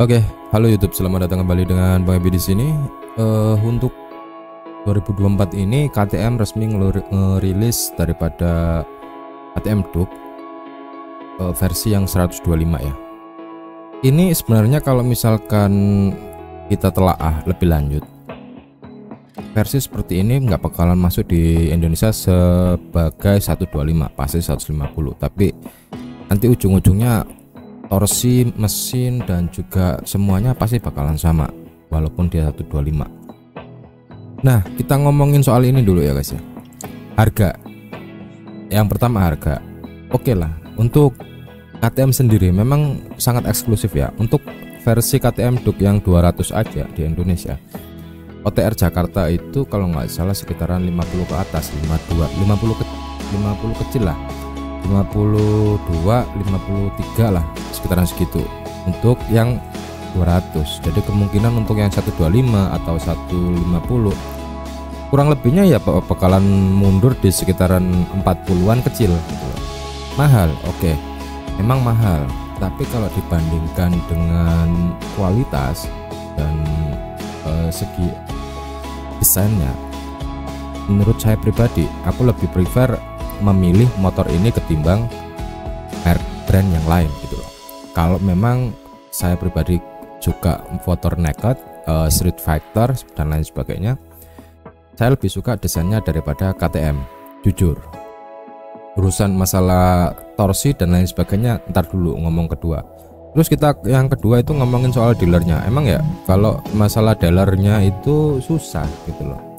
Oke, halo YouTube, selamat datang kembali dengan Bang Ebi di sini. Untuk 2024 ini KTM resmi ngerilis daripada KTM Duke versi yang 125 ya. Ini sebenarnya kalau misalkan kita telaah lebih lanjut, versi seperti ini nggak bakalan masuk di Indonesia sebagai 125, pasti 150. Tapi nanti ujung-ujungnya torsi, mesin, dan juga semuanya pasti bakalan sama walaupun dia 125. Nah, kita ngomongin soal ini dulu ya guys ya. Harga. Yang pertama harga. Oke lah, untuk KTM sendiri memang sangat eksklusif ya. Untuk versi KTM Duke yang 200 aja di Indonesia, OTR Jakarta itu kalau nggak salah sekitaran 50 ke atas, 50 kecil lah, 52, 53 lah, sekitaran segitu untuk yang 200. Jadi kemungkinan untuk yang 125 atau 150 kurang lebihnya ya bakalan mundur di sekitaran 40-an kecil gitu. Mahal, oke, memang mahal, tapi kalau dibandingkan dengan kualitas dan segi desainnya, menurut saya pribadi aku lebih prefer memilih motor ini ketimbang merek brand yang lain gitu loh. Kalau memang saya pribadi suka motor naked, street fighter dan lain sebagainya, saya lebih suka desainnya daripada KTM, jujur. Urusan masalah torsi dan lain sebagainya ntar dulu, ngomong kedua. Terus kita yang kedua itu ngomongin soal dealernya. Emang ya kalau masalah dealernya itu susah gitu loh.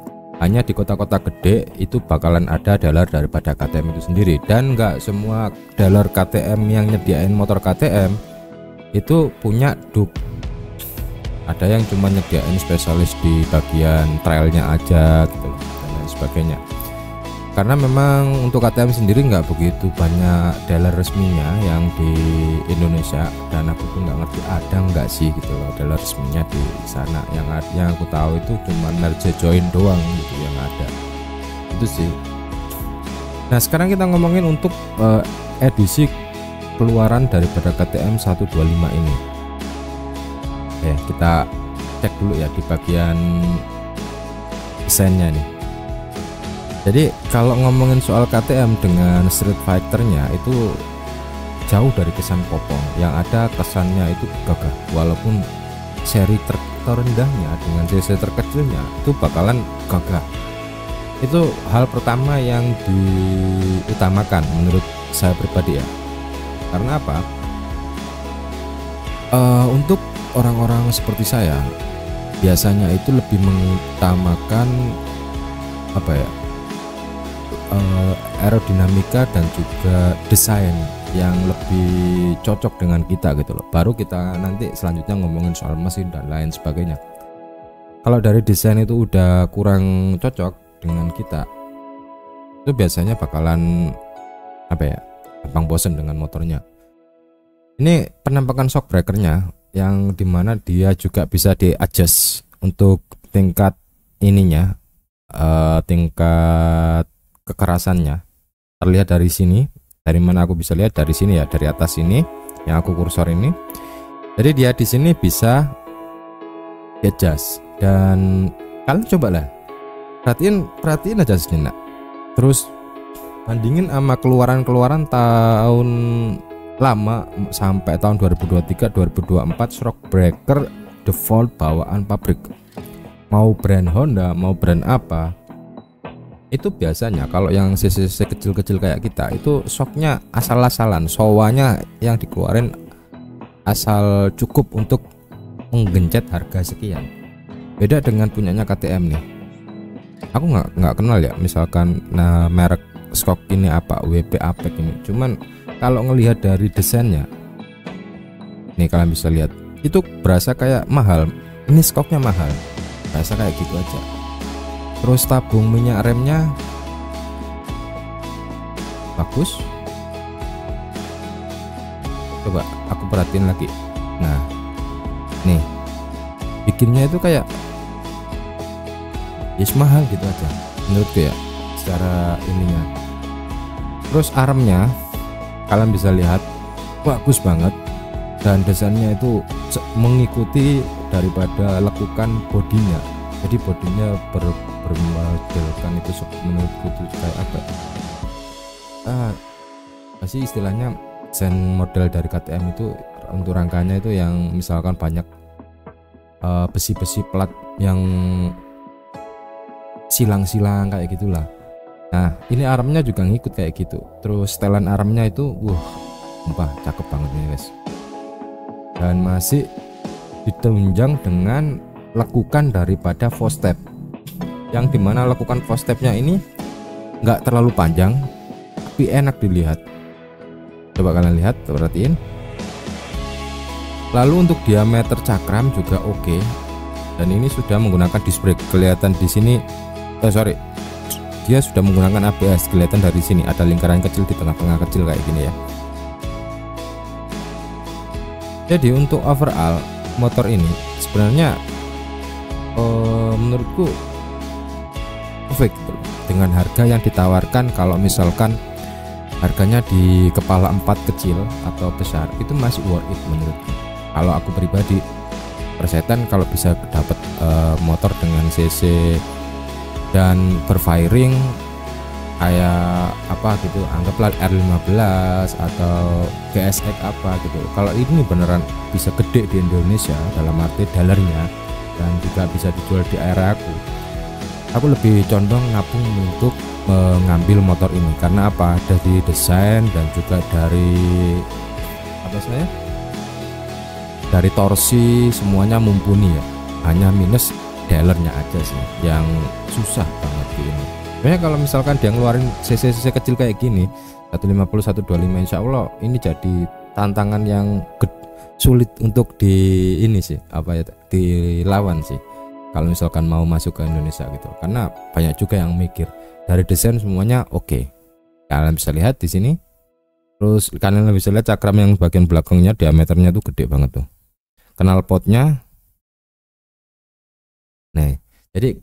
Hanya di kota-kota gede itu bakalan ada dealer daripada KTM itu sendiri, dan nggak semua dealer KTM yang nyediain motor KTM itu punya Duke. Ada yang cuma nyediain spesialis di bagian trailnya aja gitu loh, dan lain sebagainya. Karena memang untuk KTM sendiri nggak begitu banyak dealer resminya yang di Indonesia, dan aku pun nggak ngerti ada nggak sih gitu loh dealer resminya di sana. Yang aku tahu itu cuma Merge Join doang gitu yang ada, itu sih. Nah sekarang kita ngomongin untuk edisi keluaran daripada KTM 125 ini. Kita cek dulu ya di bagian desainnya nih. Jadi kalau ngomongin soal KTM dengan Street Fighter-nya itu jauh dari kesan popong. Yang ada kesannya itu gagah, walaupun seri terendahnya dengan cc terkecilnya itu bakalan gagah. Itu hal pertama yang diutamakan menurut saya pribadi ya. Karena apa? Untuk orang-orang seperti saya biasanya itu lebih mengutamakan apa ya, aerodinamika dan juga desain yang lebih cocok dengan kita gitu loh. Baru kita nanti selanjutnya ngomongin soal mesin dan lain sebagainya. Kalau dari desain itu udah kurang cocok dengan kita, itu biasanya bakalan apa ya, gampang bosen dengan motornya. Ini penampakan shock breakernya yang dimana dia juga bisa di adjust untuk tingkat ininya, tingkat kekerasannya. Terlihat dari sini, dari mana aku bisa lihat, dari sini ya, dari atas ini yang aku kursor ini. Jadi dia di sini bisa adjust, dan kalian cobalah perhatiin aja sejenak, terus bandingin sama keluaran tahun lama sampai tahun 2023 2024 shock breaker default bawaan pabrik, mau brand Honda mau brand apa. Itu biasanya kalau yang cc kecil-kecil kayak kita itu shocknya asal-asalan, showanya yang dikeluarin asal cukup untuk menggencet harga sekian. Beda dengan punyanya KTM nih. Aku nggak kenal ya misalkan merek shock ini apa, WP Apex ini. Cuman kalau ngelihat dari desainnya nih, kalian bisa lihat itu berasa kayak mahal. Ini skoknya mahal, berasa kayak gitu aja. Terus tabung minyak remnya bagus. Coba aku perhatiin lagi. Nah nih, bikinnya itu kayak yes mahal gitu aja menurutku ya, secara ininya. Terus armnya kalian bisa lihat bagus banget, dan desainnya itu mengikuti daripada lekukan bodinya. Jadi bodinya bermodelkan itu menurutku itu kayak apa? Masih istilahnya desain model dari KTM itu untuk rangkanya itu yang misalkan banyak besi-besi plat yang silang-silang kayak gitulah. Nah ini armnya juga ngikut kayak gitu. Terus setelan armnya itu sumpah cakep banget nih guys, dan masih ditunjang dengan lekukan daripada footstep, yang dimana lekukan footstepnya ini nggak terlalu panjang tapi enak dilihat. Coba kalian lihat, perhatiin. Lalu untuk diameter cakram juga oke. Dan ini sudah menggunakan disc brake. Kelihatan di sini, dia sudah menggunakan ABS. Kelihatan dari sini ada lingkaran kecil di tengah-tengah kecil kayak gini ya. Jadi untuk overall motor ini sebenarnya menurutku perfect dengan harga yang ditawarkan. Kalau misalkan harganya di kepala 4 kecil atau besar itu masih worth it menurutku. Kalau aku pribadi persetan kalau bisa dapat motor dengan CC dan berfiring kayak apa gitu, anggaplah R15 atau GSX apa gitu. Kalau ini beneran bisa gede di Indonesia dalam arti dalarnya dan juga bisa dijual di area aku lebih condong ngapung untuk mengambil motor ini. Karena apa? Dari desain dan juga dari dari torsi semuanya mumpuni ya. Hanya minus dalarnya aja sih yang susah banget di ini. Sebenarnya kalau misalkan dia ngeluarin cc kecil kayak gini 150 125, insya Allah ini jadi tantangan yang sulit untuk di ini sih, dilawan sih kalau misalkan mau masuk ke Indonesia gitu. Karena banyak juga yang mikir dari desain semuanya oke. Kalian bisa lihat di sini. Terus kalian bisa lihat cakram yang bagian belakangnya diameternya tuh gede banget tuh. Knalpotnya. Nah, jadi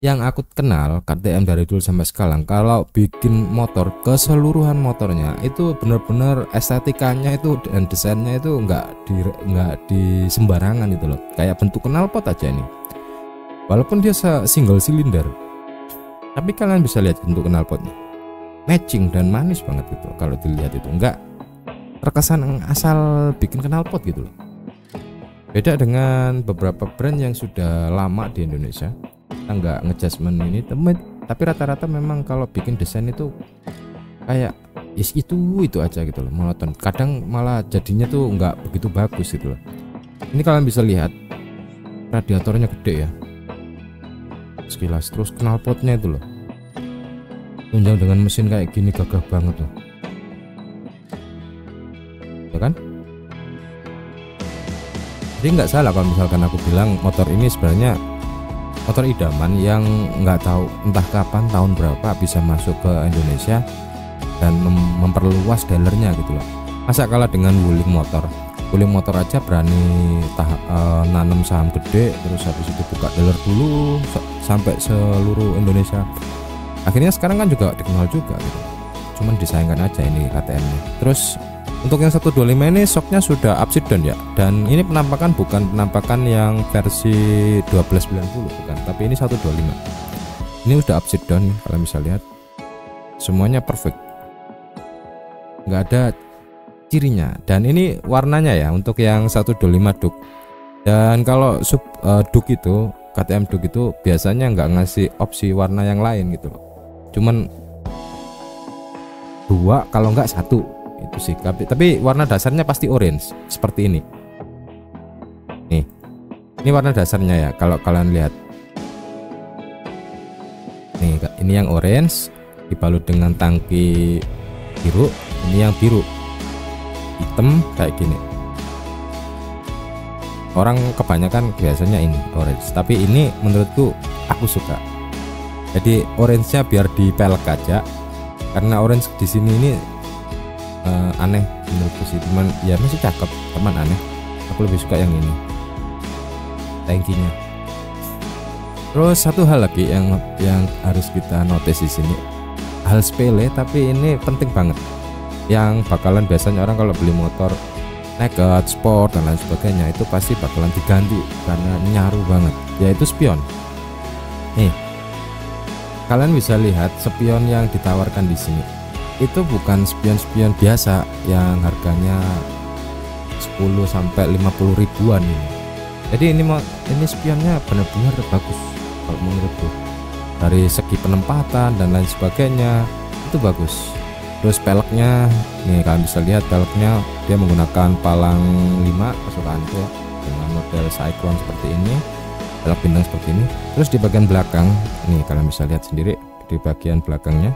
yang aku kenal KTM dari dulu sampai sekarang, kalau bikin motor keseluruhan motornya itu benar-benar estetikanya itu dan desainnya itu nggak di sembarangan itu loh. Kayak bentuk knalpot aja nih, walaupun dia single silinder, tapi kalian bisa lihat bentuk knalpotnya matching dan manis banget gitu. Kalau dilihat itu nggak terkesan asal bikin knalpot gitu loh. Beda dengan beberapa brand yang sudah lama di Indonesia, kita nggak ngejudgement ini tapi rata-rata memang kalau bikin desain itu kayak yes, itu aja gitu loh, monoton. Kadang malah jadinya tuh nggak begitu bagus gitu loh. Ini kalian bisa lihat radiatornya gede ya sekilas, terus knalpotnya itu loh tunjang dengan mesin kayak gini, gagah banget tuh ya kan. Jadi nggak salah kalau misalkan aku bilang motor ini sebenarnya motor idaman yang nggak tahu entah kapan tahun berapa bisa masuk ke Indonesia dan memperluas dealernya gitu loh. Masa kalah dengan Wuling Motor. Wuling Motor aja berani nanam saham gede, terus habis itu buka dealer dulu sampai seluruh Indonesia. Akhirnya sekarang kan juga dikenal juga gitu. Cuman disayangkan aja ini KTM-nya. Terus untuk yang 125 ini shocknya sudah upside down ya, dan ini penampakan bukan penampakan yang versi 1290 bukan, tapi ini 125. Ini udah upside down nih, kalian bisa lihat semuanya perfect, nggak ada cirinya. Dan ini warnanya ya untuk yang 125 Duke. Dan kalau Duke itu KTM Duke itu biasanya nggak ngasih opsi warna yang lain gitu loh, cuman 2 kalau nggak 1 itu sih. Tapi warna dasarnya pasti orange seperti ini. Nih, ini warna dasarnya ya kalau kalian lihat. Nih, ini yang orange dibalut dengan tangki biru, ini yang biru hitam kayak gini. Orang kebanyakan biasanya ini orange, tapi ini menurutku aku suka. Jadi orange-nya biar di pelek aja, karena orange di sini ini aneh menurutku sih, teman ya masih cakep, teman aneh. Aku lebih suka yang ini tankinya. Terus satu hal lagi yang harus kita notice di sini, hal sepele tapi ini penting banget, yang bakalan biasanya orang kalau beli motor naked, sport dan lain sebagainya itu pasti bakalan diganti karena nyaru banget, yaitu spion. Nih, kalian bisa lihat spion yang ditawarkan di sini itu bukan spion-spion biasa yang harganya 10 sampai 50 ribuan ini. Jadi ini spionnya benar-benar bagus kalau menurutku. Dari segi penempatan dan lain sebagainya itu bagus. Terus peleknya, nih kalian bisa lihat peleknya dia menggunakan palang 5 kesukaanku ya, dengan model Cyclone seperti ini, pelek bintang seperti ini. Terus di bagian belakang, nih kalian bisa lihat sendiri di bagian belakangnya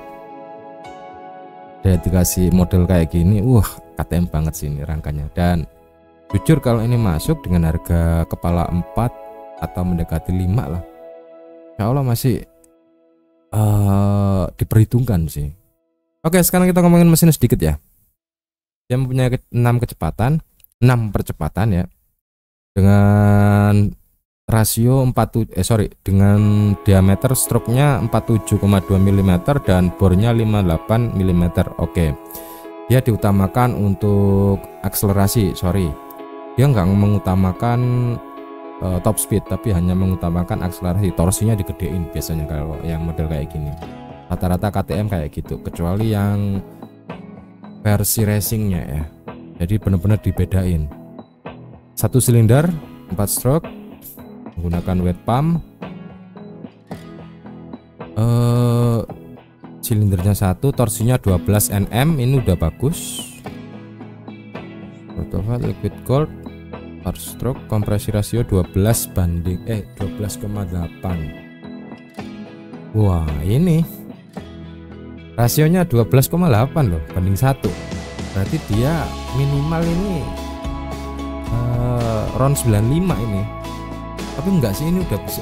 dia dikasih model kayak gini. KTM banget sih ini rangkanya. Dan jujur kalau ini masuk dengan harga kepala 4 atau mendekati 5 lah, insya Allah masih diperhitungkan sih. Oke, sekarang kita ngomongin mesin sedikit ya. Dia mempunyai 6 percepatan ya, dengan rasio dengan diameter stroke-nya 47,2 mm dan bornya 58 mm. Oke, dia diutamakan untuk akselerasi, dia nggak mengutamakan top speed, tapi hanya mengutamakan akselerasi. Torsinya digedein biasanya kalau yang model kayak gini. Rata-rata KTM kayak gitu, kecuali yang versi racingnya ya. Jadi benar-benar dibedain. 1 silinder 4 stroke menggunakan wet pump. Silindernya 1, torsinya 12 Nm, ini udah bagus. Protofat liquid gold 4 stroke, kompresi rasio 12,8. Wah, ini rasionya 12,8 loh banding 1. Berarti dia minimal ini round 95 ini. Tapi enggak sih, ini udah bisa,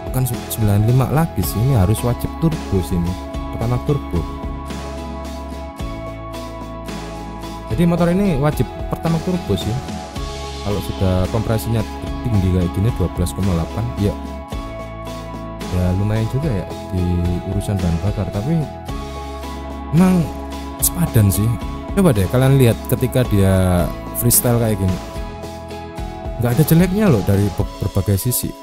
bukan 95 lagi sih, ini harus wajib turbo sini, pertama turbo. Jadi motor ini wajib pertama turbo sih. Kalau sudah kompresinya tinggi kayak gini 12,8 ya lumayan juga ya di urusan bahan bakar, tapi emang sepadan sih. Coba deh kalian lihat ketika dia freestyle kayak gini, nggak ada jeleknya loh dari berbagai sisi.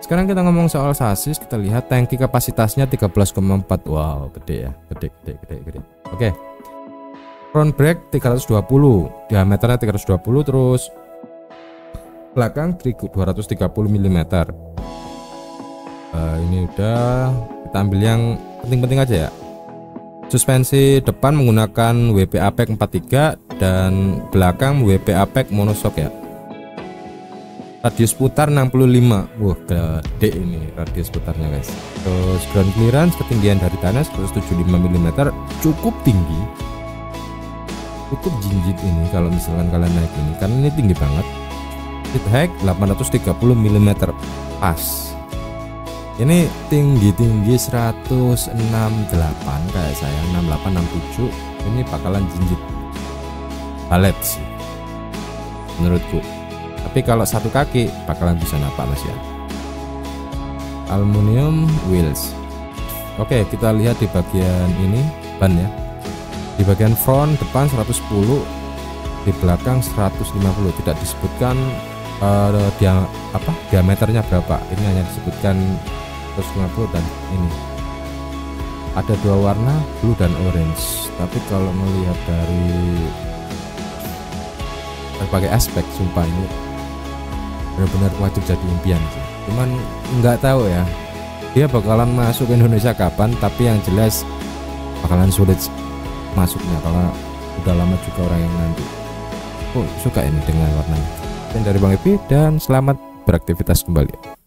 Sekarang kita ngomong soal sasis, kita lihat tangki kapasitasnya 13,4. Wow, gede ya, gede. Oke, front brake 320, diameternya 320, terus belakang 230 mm. Ini udah, kita ambil yang penting-penting aja ya. Suspensi depan menggunakan WP Apec 43 dan belakang WP Apec monoshock ya. Radius putar 65. Wah, gede ini radius putarnya guys. Terus ground clearance, ketinggian dari tanah 175 mm, cukup tinggi, cukup jinjit ini kalau misalkan kalian naik ini, karena ini tinggi banget. Seat height 830 mm pas. Ini tinggi 168 kayak saya, 68 67. Ini bakalan jinjit balet sih menurutku. Tapi kalau satu kaki bakalan bisa napak mas ya. Aluminium wheels. Oke, kita lihat di bagian ini ban ya. Di bagian front depan 110, di belakang 150. Tidak disebutkan diameternya berapa. Ini hanya disebutkan 150 dan ini ada 2 warna, blue dan orange. Tapi kalau melihat dari berbagai aspek, sumpah ini benar-benar wajib jadi impian sih. Cuman nggak tahu ya dia bakalan masuk ke Indonesia kapan, tapi yang jelas bakalan sulit masuknya karena udah lama juga orang yang nanti. Suka ini dengan warnanya. Dan dari Bang Epi, dan selamat beraktivitas kembali.